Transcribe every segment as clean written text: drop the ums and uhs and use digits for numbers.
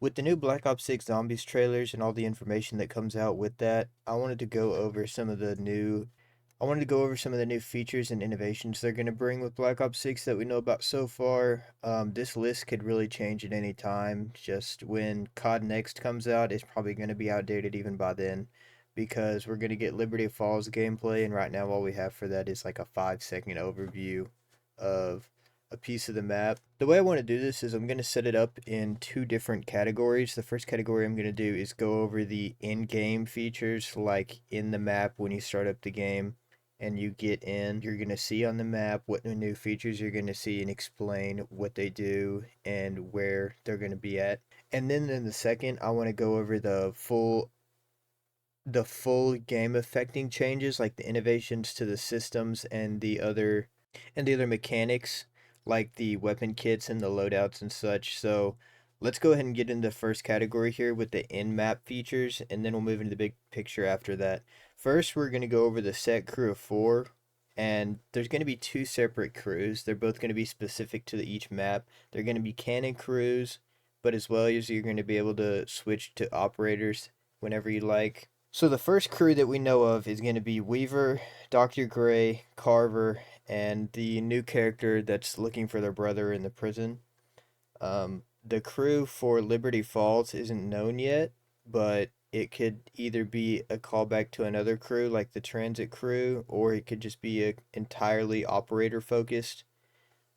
With the new Black Ops 6 Zombies trailers and all the information that comes out with that, I wanted to go over some of the new features and innovations they're going to bring with Black Ops 6 that we know about so far. This list could really change at any time. Just when COD Next comes out, it's probably going to be outdated even by then because we're going to get Liberty Falls gameplay, and right now all we have for that is like a 5-second overview of a piece of the map. The way I want to do this is I'm going to set it up in two different categories. The first category I'm going to do is go over the in-game features, like in the map when you start up the game and you get in, you're going to see on the map what new features you're going to see and explain what they do and where they're going to be at. And then in the second, I want to go over the full game affecting changes, like the innovations to the systems and the other mechanics, like the weapon kits and the loadouts and such. So let's go ahead and get into the first category here with the in-map features, and then we'll move into the big picture after that. First, we're going to go over the set crew of four, and there's going to be two separate crews. They're both going to be specific to each map. They're going to be cannon crews, but as well as you're going to be able to switch to operators whenever you like. So the first crew that we know of is going to be Weaver, Dr. Gray, Carver, and the new character that's looking for their brother in the prison. The crew for Liberty Falls isn't known yet, but it could either be a callback to another crew like the transit crew, or it could just be entirely operator focused.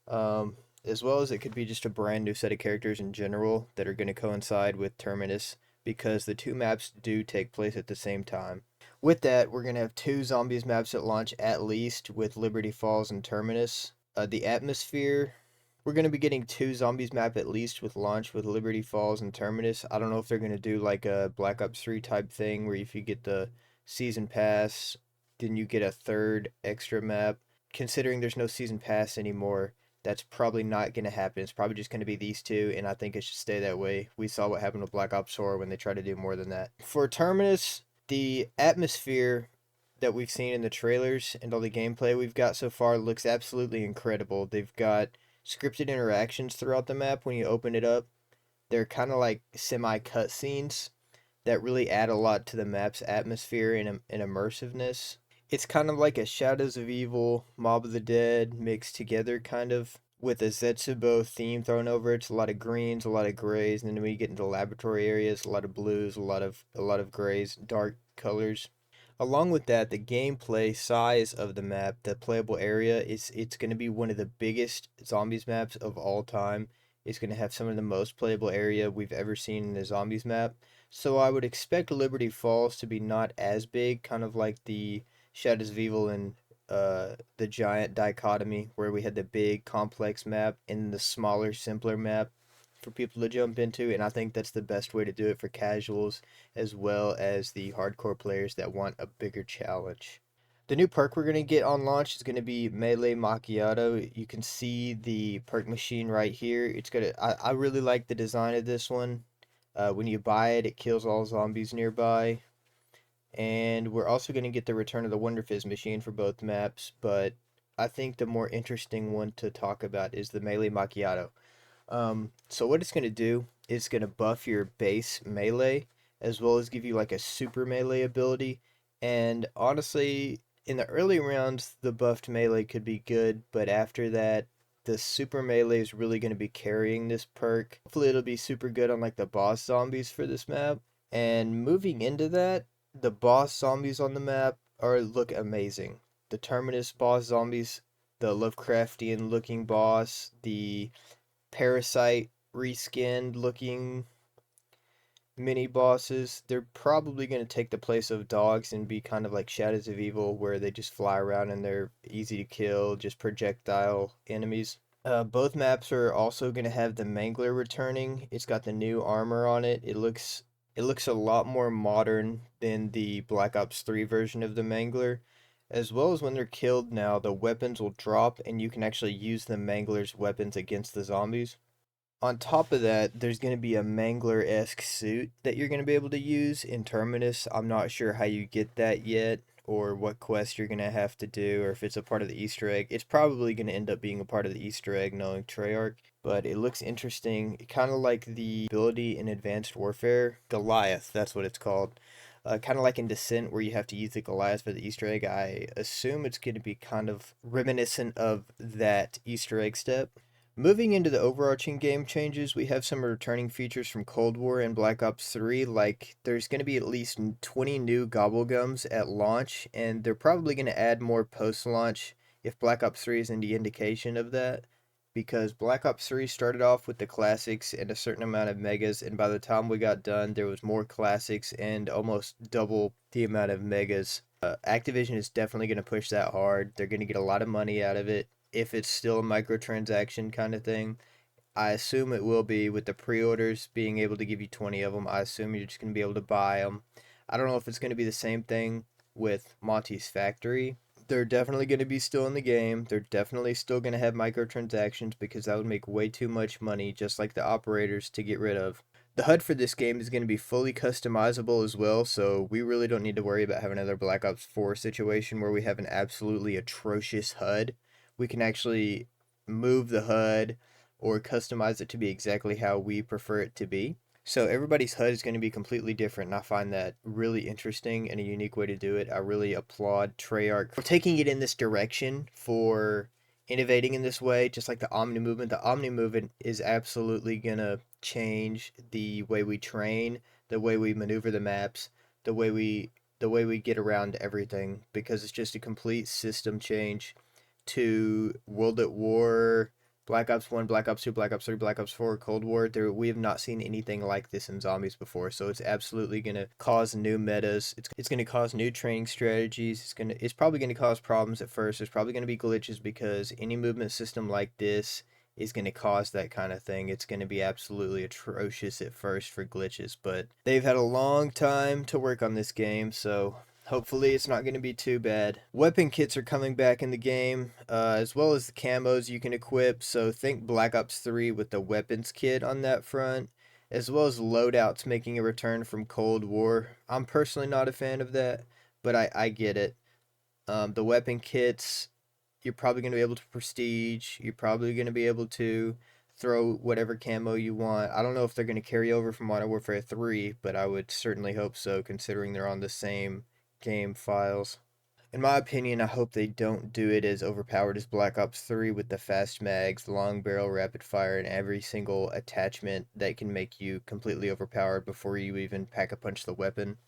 As well as it could be just a brand new set of characters in general that are going to coincide with Terminus because the two maps do take place at the same time. With that, we're going to have two Zombies maps at launch at least with Liberty Falls and Terminus. The Atmosphere, we're going to be getting two Zombies map at least with launch with Liberty Falls and Terminus. I don't know if they're going to do like a Black Ops 3 type thing where if you get the season pass, then you get a third extra map. Considering there's no season pass anymore, that's probably not going to happen. It's probably just going to be these two, and I think it should stay that way. We saw what happened with Black Ops 4 when they tried to do more than that. For Terminus, the atmosphere that we've seen in the trailers and all the gameplay we've got so far looks absolutely incredible. They've got scripted interactions throughout the map when you open it up. They're kind of like semi cutscenes that really add a lot to the map's atmosphere and immersiveness. It's kind of like a Shadows of Evil, Mob of the Dead mixed together, kind of with a Zetsubo theme thrown over it. It's a lot of greens, a lot of grays, and then when you get into laboratory areas, a lot of blues, a lot of grays, dark colors. Along with that, the gameplay size of the map, the playable area, it's going to be one of the biggest zombies maps of all time. It's going to have some of the most playable area we've ever seen in a zombies map. So I would expect Liberty Falls to be not as big, kind of like the Shadows of Evil and the Giant dichotomy, where we had the big complex map and the smaller, simpler map for people to jump into, and I think that's the best way to do it for casuals as well as the hardcore players that want a bigger challenge. The new perk we're going to get on launch is going to be Melee Macchiato. You can see the perk machine right here. I really like the design of this one. When you buy it, it kills all zombies nearby. And we're also going to get the Return of the Wonder Fizz machine for both maps, but I think the more interesting one to talk about is the Melee Macchiato. So what it's going to do is going to buff your base melee as well as give you like a super melee ability. And honestly, in the early rounds, the buffed melee could be good, but after that, the super melee is really going to be carrying this perk. Hopefully, it'll be super good on like the boss zombies for this map. And moving into that, the boss zombies on the map are look amazing. The Terminus boss zombies, the Lovecraftian looking boss, the Parasite reskinned looking mini bosses. They're probably going to take the place of dogs and be kind of like Shadows of Evil, where they just fly around and they're easy to kill, just projectile enemies. Both maps are also going to have the Mangler returning. It's got the new armor on it. It looks a lot more modern than the Black Ops 3 version of the Mangler. As well as when they're killed now, the weapons will drop and you can actually use the Mangler's weapons against the zombies. On top of that, there's going to be a Mangler-esque suit that you're going to be able to use in Terminus. I'm not sure how you get that yet or what quest you're gonna have to do, or if it's a part of the Easter egg. It's probably gonna end up being a part of the Easter egg, knowing Treyarch. But it looks interesting, kind of like the ability in Advanced Warfare, Goliath. That's what it's called. Kind of like in Descent, where you have to use the Goliath for the Easter egg. I assume it's going to be kind of reminiscent of that Easter egg step. Moving into the overarching game changes, we have some returning features from Cold War and Black Ops 3, like there's going to be at least 20 new Gobblegums at launch, and they're probably going to add more post-launch if Black Ops 3 is any indication of that, because Black Ops 3 started off with the classics and a certain amount of megas, and by the time we got done, there was more classics and almost double the amount of megas. Activision is definitely going to push that hard. They're going to get a lot of money out of it if it's still a microtransaction kind of thing. I assume it will be with the pre-orders being able to give you 20 of them. I assume you're just going to be able to buy them. I don't know if it's going to be the same thing with Monty's Factory. They're definitely going to be still in the game. They're definitely still going to have microtransactions because that would make way too much money, just like the operators, to get rid of. The HUD for this game is going to be fully customizable as well, so we really don't need to worry about having another Black Ops 4 situation where we have an absolutely atrocious HUD. We can actually move the HUD or customize it to be exactly how we prefer it to be. So everybody's HUD is going to be completely different, and I find that really interesting and a unique way to do it. I really applaud Treyarch for taking it in this direction, for innovating in this way, just like the Omni movement. The Omni movement is absolutely going to change the way we train, the way we maneuver the maps, the way we get around everything, because it's just a complete system change to World at War, Black Ops 1, Black Ops 2, Black Ops 3, Black Ops 4, Cold War. We have not seen anything like this in zombies before, so it's absolutely going to cause new metas. It's going to cause new training strategies. It's probably going to cause problems at first. There's probably going to be glitches because any movement system like this is going to cause that kind of thing. It's going to be absolutely atrocious at first for glitches, but they've had a long time to work on this game, so hopefully it's not going to be too bad. Weapon kits are coming back in the game, as well as the camos you can equip. So think Black Ops 3 with the weapons kit on that front, as well as loadouts making a return from Cold War. I'm personally not a fan of that, but I get it. The weapon kits, you're probably going to be able to prestige. You're probably going to be able to throw whatever camo you want. I don't know if they're going to carry over from Modern Warfare 3, but I would certainly hope so, considering they're on the same game files. In my opinion, I hope they don't do it as overpowered as Black Ops 3 with the fast mags, long barrel, rapid fire, and every single attachment that can make you completely overpowered before you even pack-a-punch the weapon.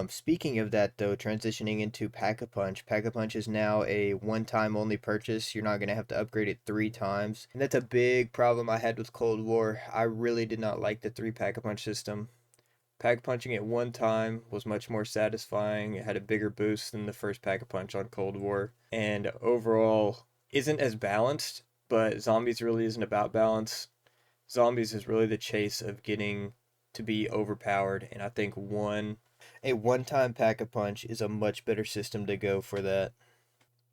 Speaking of that, though, transitioning into Pack-a-Punch, Pack-a-Punch is now a one-time only purchase. You're not going to have to upgrade it 3 times. And that's a big problem I had with Cold War. I really did not like the 3 Pack-a-Punch system. Pack punching it one time was much more satisfying. It had a bigger boost than the first pack a punch on Cold War, and overall isn't as balanced. But zombies really isn't about balance. Zombies is really the chase of getting to be overpowered, and I think a one-time pack a punch is a much better system to go for that.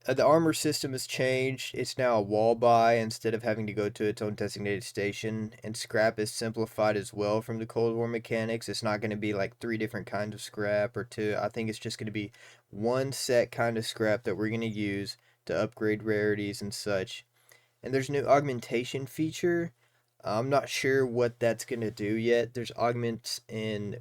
The armor system has changed. It's now a wall buy instead of having to go to its own designated station. And scrap is simplified as well from the Cold War mechanics. It's not going to be like 3 different kinds of scrap or two. I think it's just going to be one set kind of scrap that we're going to use to upgrade rarities and such. And there's a new augmentation feature. I'm not sure what that's going to do yet. There's augments in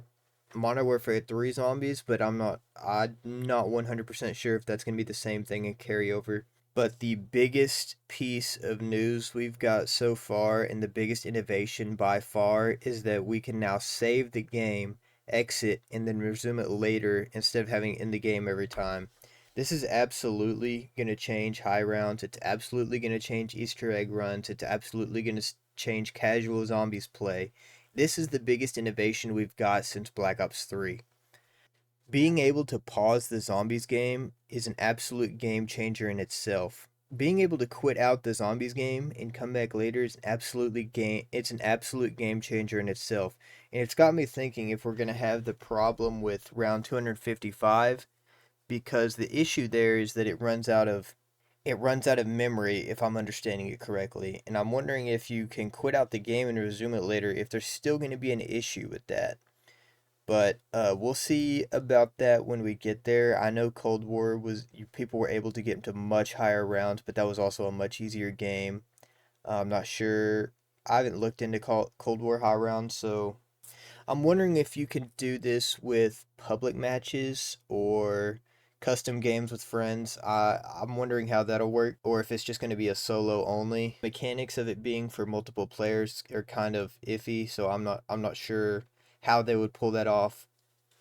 Modern Warfare 3 zombies, but I'm not 100% sure if that's going to be the same thing and carry over. But the biggest piece of news we've got so far and the biggest innovation by far is that we can now save the game, exit, and then resume it later instead of having it in the game every time. This is absolutely going to change high rounds. It's absolutely going to change Easter egg runs. It's absolutely going to change casual zombies play. This is the biggest innovation we've got since Black Ops 3. Being able to pause the zombies game is an absolute game changer in itself. Being able to quit out the zombies game and come back later is it's an absolute game changer in itself. And it's got me thinking if we're going to have the problem with round 255, because the issue there is that it runs out of memory, if I'm understanding it correctly. And I'm wondering if you can quit out the game and resume it later, if there's still going to be an issue with that. But we'll see about that when we get there. I know Cold War was people were able to get into much higher rounds, but that was also a much easier game. I'm not sure. I haven't looked into Cold War high rounds, so I'm wondering if you can do this with public matches or custom games with friends. I'm wondering how that'll work, or if it's just going to be a solo only. Mechanics of it being for multiple players are kind of iffy, so I'm not sure how they would pull that off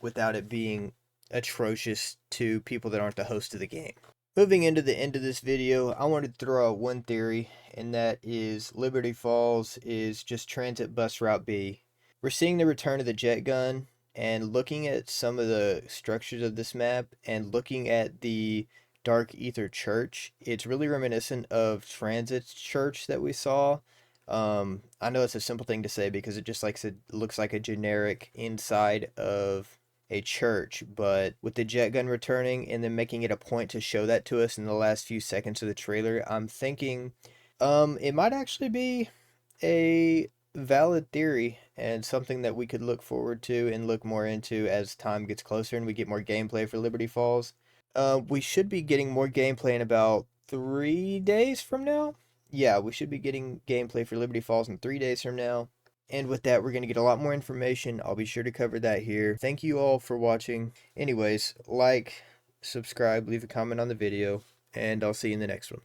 without it being atrocious to people that aren't the host of the game. Moving into the end of this video, I wanted to throw out one theory, and that is Liberty Falls is just Transit Bus Route B. We're seeing the return of the jet gun, and looking at some of the structures of this map, and looking at the Dark Ether Church, it's really reminiscent of Transit's church that we saw. I know it's a simple thing to say because it just looks like a generic inside of a church, but with the jet gun returning and then making it a point to show that to us in the last few seconds of the trailer, I'm thinking it might actually be a valid theory and something that we could look forward to and look more into as time gets closer and we get more gameplay for Liberty Falls. We should be getting more gameplay in about 3 days from now. Yeah, we should be getting gameplay for Liberty Falls in 3 days from now. And with that, we're going to get a lot more information. I'll be sure to cover that here. Thank you all for watching. Anyways, like, subscribe, leave a comment on the video, and I'll see you in the next one.